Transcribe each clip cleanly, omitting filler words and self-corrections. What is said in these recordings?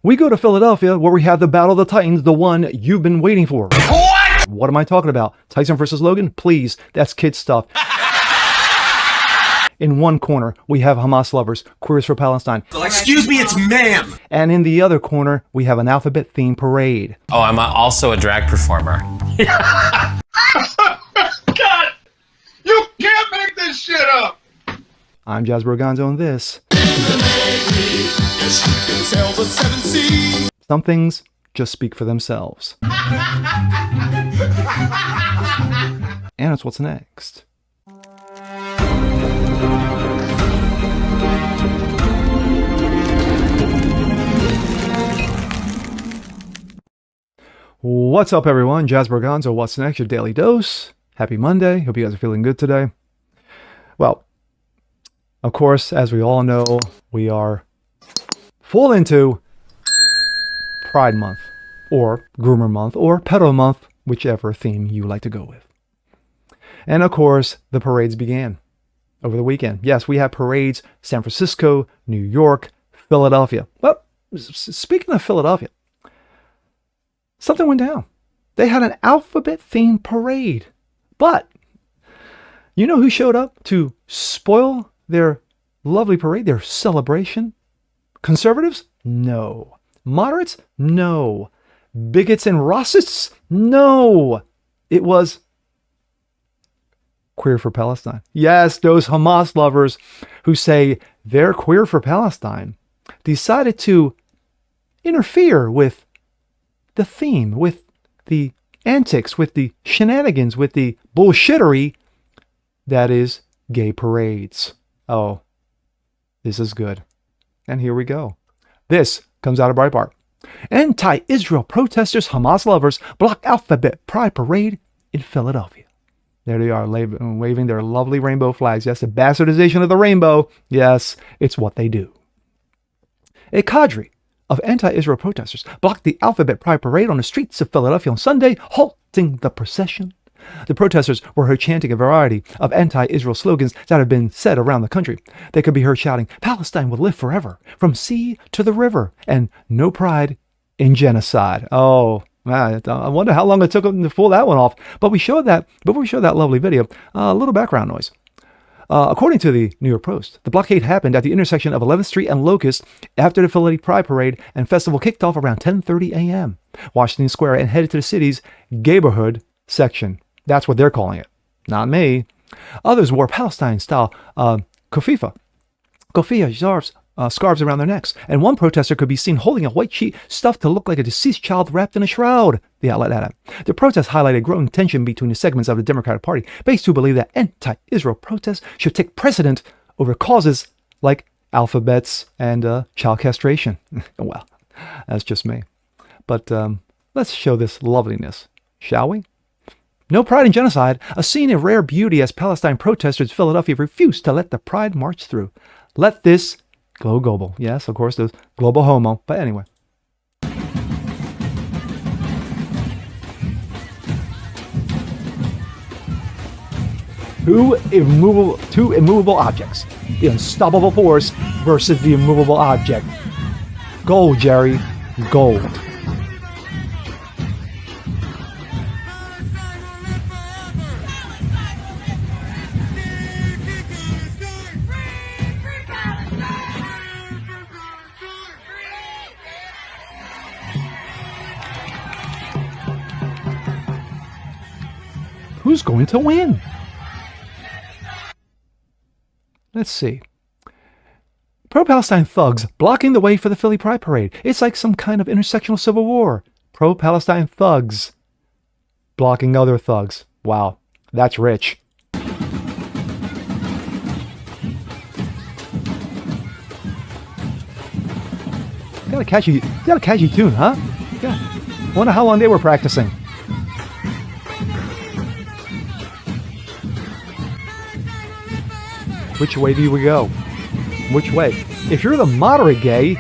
we go to Philadelphia where we have the Battle of the Titans, the one you've been waiting for. What am I talking about? Tyson versus Logan? Please, that's kid stuff. In one corner, we have Hamas lovers, queers for Palestine. Excuse me, it's ma'am. And in the other corner, we have an alphabet-themed parade. Oh, I'm also a drag performer. God, you can't make this shit up. I'm Jazz Berganzo, and this. Some things just speak for themselves. And it's what's next. What's up, everyone? Jazz Berganzo, what's next? Your daily dose. Happy Monday. Hope you guys are feeling good today. Well, of course, as we all know, we are full into Pride Month, or Groomer Month, or Pedo Month, whichever theme you like to go with. And of course, the parades began over the weekend. Yes, we had parades San Francisco, New York, Philadelphia. Well, speaking of Philadelphia, something went down. They had an alphabet-themed parade. But you know who showed up to spoil their lovely parade, their celebration? Conservatives? No. Moderates? No. Bigots and racists? No. It was Queer for Palestine. Yes, those Hamas lovers who say they're queer for Palestine decided to interfere with the theme, with the antics, with the shenanigans, with the bullshittery that is gay parades. Oh, this is good. And here we go. This comes out of Breitbart. Anti-Israel protesters, Hamas lovers, block alphabet pride parade in Philadelphia. There they are, waving their lovely rainbow flags. Yes, the bastardization of the rainbow. Yes, it's what they do. A cadre of anti-Israel protesters blocked the alphabet pride parade on the streets of Philadelphia on Sunday, halting the procession. The protesters were heard chanting a variety of anti-Israel slogans that have been said around the country. They could be heard shouting, "Palestine will live forever, from sea to the river," and "No pride in genocide." Oh, man, I wonder how long it took them to pull that one off. But we showed that, before we showed that lovely video, a little background noise. According to the New York Post, the blockade happened at the intersection of 11th Street and Locust after the Philadelphia Pride Parade and Festival kicked off around 10:30 a.m. Washington Square and headed to the city's neighborhood section. That's what they're calling it. Not me. Others wore Palestine-style kufiyah scarves around their necks, and one protester could be seen holding a white sheet stuffed to look like a deceased child wrapped in a shroud, the outlet added. The protest highlighted growing tension between the segments of the Democratic Party, based who believe that anti-Israel protests should take precedent over causes like alphabets and child castration. Well, that's just me. But let's show this loveliness, shall we? No pride in genocide, a scene of rare beauty as Palestine protesters in Philadelphia refused to let the pride march through. Let this go global. Yes, of course, there's global homo. But anyway. Two immovable objects. The unstoppable force versus the immovable object. Gold, Jerry. Gold. Who's going to win? Let's see. Pro-Palestine thugs blocking the way for the Philly Pride Parade. It's like some kind of intersectional civil war. Pro-Palestine thugs blocking other thugs. Wow, that's rich. Got a catchy tune, huh? Yeah. Wonder how long they were practicing. Which way do we go? Which way? If you're the moderate gay,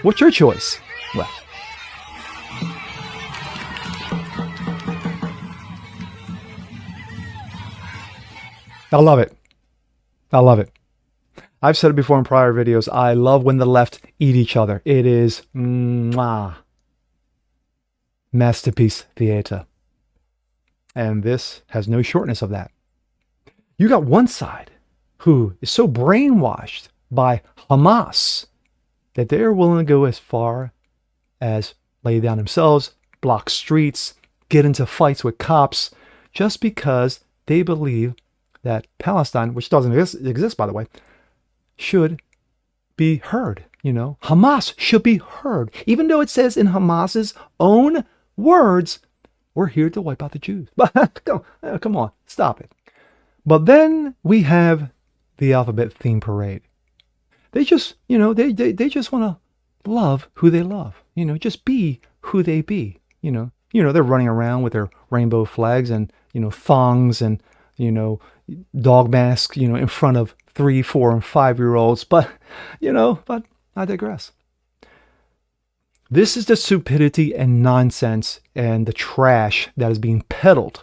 what's your choice? Well, I love it. I love it. I've said it before in prior videos. I love when the left eat each other. It is mwah, masterpiece theater. And this has no shortness of that. You got one side who is so brainwashed by Hamas that they're willing to go as far as lay down themselves, block streets, get into fights with cops, just because they believe that Palestine, which doesn't exist by the way, should be heard. Hamas should be heard. Even though it says in Hamas's own words, we're here to wipe out the Jews. Come on, stop it. But then we have the alphabet theme parade. They just, they just want to love who they love. Just be who they be. They're running around with their rainbow flags and, thongs and, dog masks, in front of 3, 4, and 5-year-olds. But I digress. This is the stupidity and nonsense and the trash that is being peddled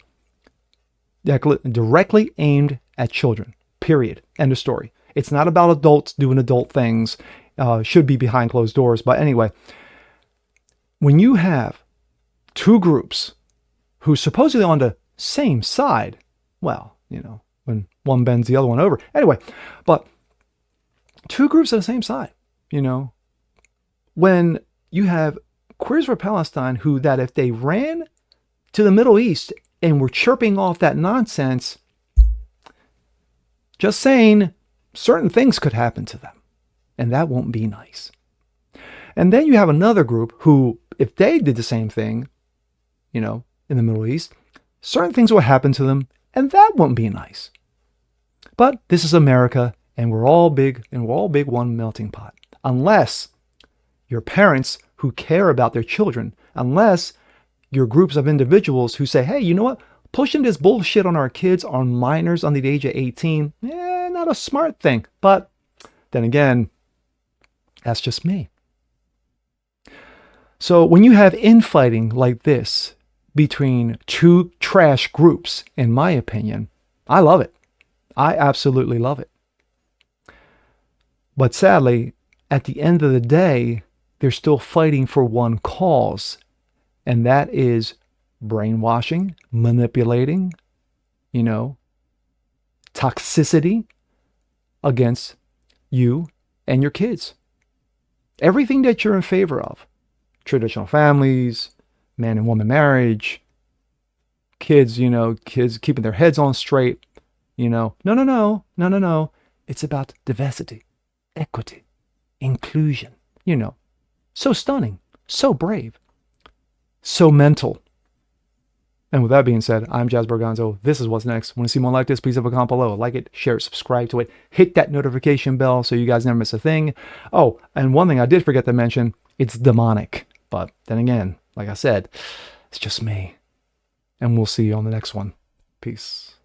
directly aimed at children. Period. End of story. It's not about adults doing adult things. Should be behind closed doors. But anyway, when you have two groups who supposedly on the same side, well, when one bends the other one over. Anyway, but two groups on the same side, when you have Queers for Palestine who that if they ran to the Middle East and were chirping off that nonsense, just saying certain things could happen to them. And that won't be nice. And then you have another group who, if they did the same thing, in the Middle East, certain things will happen to them, and that won't be nice. But this is America, and we're all big one melting pot. Unless your parents who care about their children, unless you're groups of individuals who say, hey, you know what? Pushing this bullshit on our kids, on minors under the age of 18, not a smart thing. But then again, that's just me. So when you have infighting like this between two trash groups, in my opinion, I love it. I absolutely love it. But sadly, at the end of the day, they're still fighting for one cause, and that is brainwashing, manipulating, toxicity against you and your kids. Everything that you're in favor of, traditional families, man and woman marriage, kids, kids keeping their heads on straight, no. It's about diversity, equity, inclusion, so stunning, so brave, so mental. And with that being said, I'm Jazz Berganzo. This is What's Next. Want to see more like this? Please have a comment below. Like it, share it, subscribe to it. Hit that notification bell so you guys never miss a thing. Oh, and one thing I did forget to mention, it's demonic. But then again, like I said, it's just me. And we'll see you on the next one. Peace.